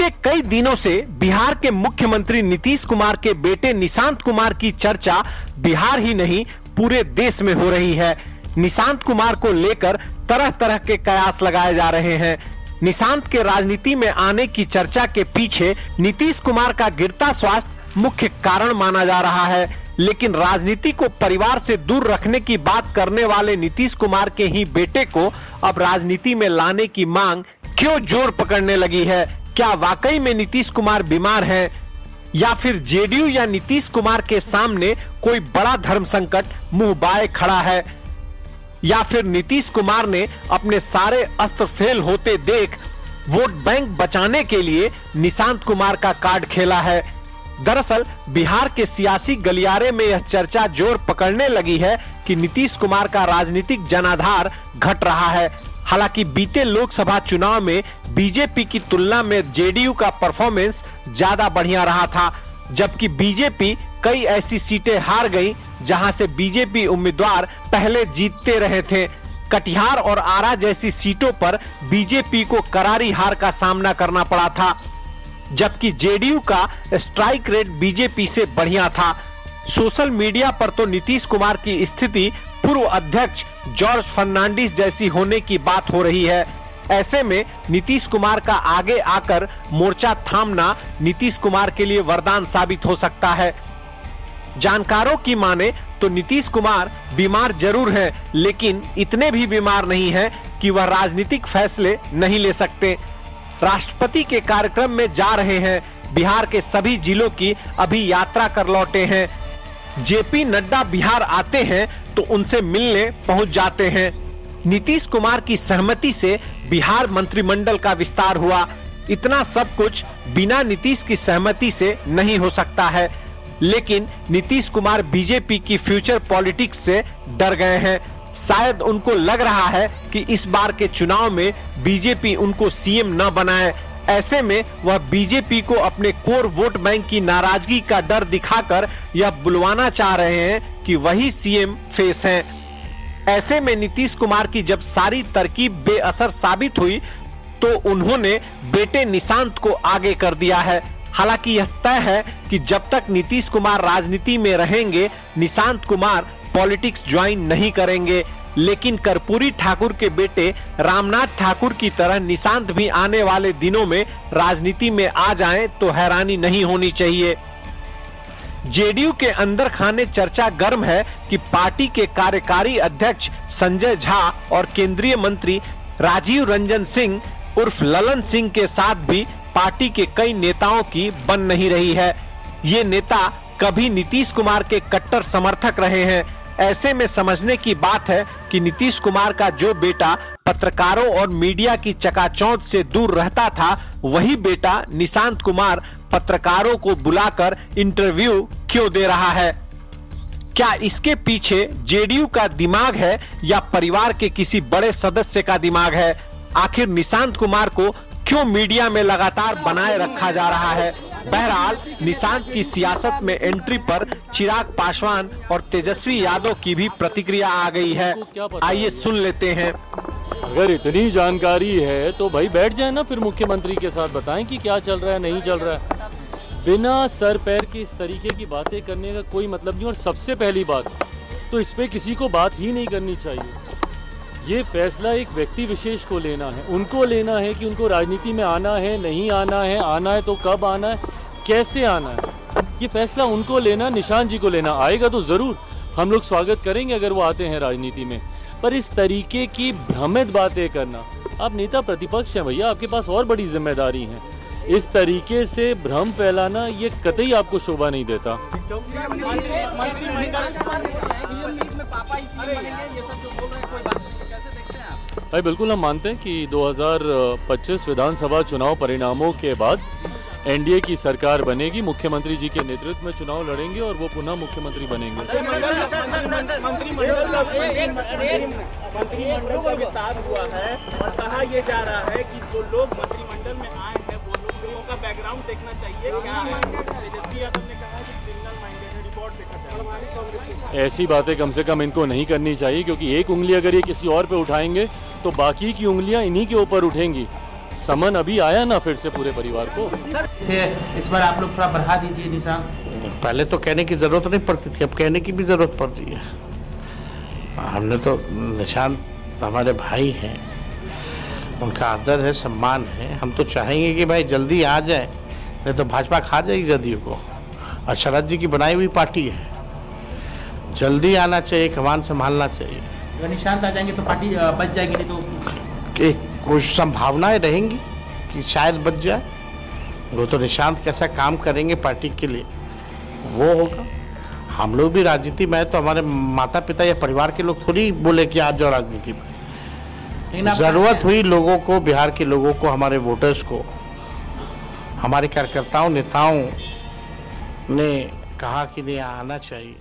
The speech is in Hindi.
बीते कई दिनों से बिहार के मुख्यमंत्री नीतीश कुमार के बेटे निशांत कुमार की चर्चा बिहार ही नहीं पूरे देश में हो रही है। निशांत कुमार को लेकर तरह तरह के कयास लगाए जा रहे हैं। निशांत के राजनीति में आने की चर्चा के पीछे नीतीश कुमार का गिरता स्वास्थ्य मुख्य कारण माना जा रहा है, लेकिन राजनीति को परिवार से दूर रखने की बात करने वाले नीतीश कुमार के ही बेटे को अब राजनीति में लाने की मांग क्यों जोर पकड़ने लगी है? क्या वाकई में नीतीश कुमार बीमार हैं या फिर जेडीयू या नीतीश कुमार के सामने कोई बड़ा धर्म संकट मुंह बाए खड़ा है, या फिर नीतीश कुमार ने अपने सारे अस्त्र फेल होते देख वोट बैंक बचाने के लिए निशांत कुमार का कार्ड खेला है? दरअसल बिहार के सियासी गलियारे में यह चर्चा जोर पकड़ने लगी है कि नीतीश कुमार का राजनीतिक जनाधार घट रहा है। हालांकि बीते लोकसभा चुनाव में बीजेपी की तुलना में जेडीयू का परफॉर्मेंस ज्यादा बढ़िया रहा था, जबकि बीजेपी कई ऐसी सीटें हार गई जहां से बीजेपी उम्मीदवार पहले जीतते रहे थे। कटिहार और आरा जैसी सीटों पर बीजेपी को करारी हार का सामना करना पड़ा था, जबकि जेडीयू का स्ट्राइक रेट बीजेपी से बढ़िया था। सोशल मीडिया पर तो नीतीश कुमार की स्थिति पूर्व अध्यक्ष जॉर्ज फर्नांडिस जैसी होने की बात हो रही है। ऐसे में नीतीश कुमार का आगे आकर मोर्चा थामना नीतीश कुमार के लिए वरदान साबित हो सकता है। जानकारों की माने तो नीतीश कुमार बीमार जरूर हैं, लेकिन इतने भी बीमार नहीं हैं कि वह राजनीतिक फैसले नहीं ले सकते। राष्ट्रपति के कार्यक्रम में जा रहे हैं। बिहार के सभी जिलों की अभी यात्रा कर लौटे हैं। जेपी नड्डा बिहार आते हैं तो उनसे मिलने पहुंच जाते हैं। नीतीश कुमार की सहमति से बिहार मंत्रिमंडल का विस्तार हुआ। इतना सब कुछ बिना नीतीश की सहमति से नहीं हो सकता है, लेकिन नीतीश कुमार बीजेपी की फ्यूचर पॉलिटिक्स से डर गए हैं। शायद उनको लग रहा है कि इस बार के चुनाव में बीजेपी उनको सीएम न बनाए। ऐसे में वह बीजेपी को अपने कोर वोट बैंक की नाराजगी का डर दिखाकर यह बुलवाना चाह रहे हैं कि वही सीएम फेस हैं। ऐसे में नीतीश कुमार की जब सारी तरकीब बेअसर साबित हुई तो उन्होंने बेटे निशांत को आगे कर दिया है। हालांकि यह तय है कि जब तक नीतीश कुमार राजनीति में रहेंगे, निशांत कुमार पॉलिटिक्स ज्वाइन नहीं करेंगे, लेकिन कर्पूरी ठाकुर के बेटे रामनाथ ठाकुर की तरह निशांत भी आने वाले दिनों में राजनीति में आ जाएं तो हैरानी नहीं होनी चाहिए। जेडीयू के अंदर खाने चर्चा गर्म है कि पार्टी के कार्यकारी अध्यक्ष संजय झा और केंद्रीय मंत्री राजीव रंजन सिंह उर्फ ललन सिंह के साथ भी पार्टी के कई नेताओं की बन नहीं रही है। ये नेता कभी नीतीश कुमार के कट्टर समर्थक रहे हैं। ऐसे में समझने की बात है कि नीतीश कुमार का जो बेटा पत्रकारों और मीडिया की चकाचौंध से दूर रहता था, वही बेटा निशांत कुमार पत्रकारों को बुलाकर इंटरव्यू क्यों दे रहा है? क्या इसके पीछे जेडीयू का दिमाग है या परिवार के किसी बड़े सदस्य का दिमाग है? आखिर निशांत कुमार को क्यों मीडिया में लगातार बनाए रखा जा रहा है? बहरहाल निशांत की सियासत में एंट्री पर चिराग पासवान और तेजस्वी यादव की भी प्रतिक्रिया आ गई है। आइए सुन लेते हैं। अगर इतनी जानकारी है तो भाई बैठ जाए ना, फिर मुख्यमंत्री के साथ बताएं कि क्या चल रहा है, नहीं चल रहा है। बिना सर पैर की इस तरीके की बातें करने का कोई मतलब नहीं। और सबसे पहली बात तो इस पे किसी को बात ही नहीं करनी चाहिए। ये फैसला एक व्यक्ति विशेष को लेना है, उनको लेना है कि उनको राजनीति में आना है, नहीं आना है तो कब आना है, कैसे आना है। ये फैसला उनको लेना, निशांत जी को लेना। आएगा तो जरूर हम लोग स्वागत करेंगे अगर वो आते हैं राजनीति में, पर इस तरीके की भ्रमित बातें करना, आप नेता प्रतिपक्ष हैं भैया, आपके पास और बड़ी जिम्मेदारी है। इस तरीके से भ्रम फैलाना ये कतई आपको शोभा नहीं देता। भाई बिल्कुल हम मानते हैं कि 2025 विधानसभा चुनाव परिणामों के बाद एनडीए की सरकार बनेगी, मुख्यमंत्री जी के नेतृत्व में चुनाव लड़ेंगे और वो पुनः मुख्यमंत्री बनेंगे। मंत्रिमंडल का विस्तार हुआ है और कहा यह जा रहा है कि जो लोग मंत्रिमंडल में आए हैं वो लोगों का बैकग्राउंड देखना चाहिए। क्या है? तेजस्वी यादव ने कहा कि क्रिमिनल माइंडेड रिपोर्ट देखा जाए। ऐसी बातें कम से कम इनको नहीं करनी चाहिए, क्योंकि एक उंगली अगर ये किसी और पे उठाएंगे तो बाकी की उंगलियां इन्हीं के ऊपर उठेंगी। समन अभी आया ना फिर से पूरे परिवार को। इस बार आप लोग थोड़ा बढ़ा दीजिए निशान। पहले तो कहने की जरूरत नहीं पड़ती थी, अब कहने की भी जरूरत पड़ रही है। हमने तो निशान हमारे भाई हैं, उनका आदर है, सम्मान है। हम तो चाहेंगे कि भाई जल्दी आ जाए, नहीं तो भाजपा खा जाएगी जदयू को। और शरद जी की बनाई हुई पार्टी है, जल्दी आना चाहिए, कमान संभालना चाहिए। अगर निशांत आ जाएंगे तो पार्टी बच जाएगी, नहीं तो कुछ संभावनाएं रहेंगी कि शायद बच जाए। वो तो निशांत कैसा काम करेंगे पार्टी के लिए वो होगा। हम लोग भी राजनीति में है तो हमारे माता पिता या परिवार के लोग थोड़ी बोले कि आज जाओ राजनीति में। जरूरत हुई लोगों को, बिहार के लोगों को, हमारे वोटर्स को, हमारे कार्यकर्ताओं नेताओं ने कहा कि नहीं आना चाहिए।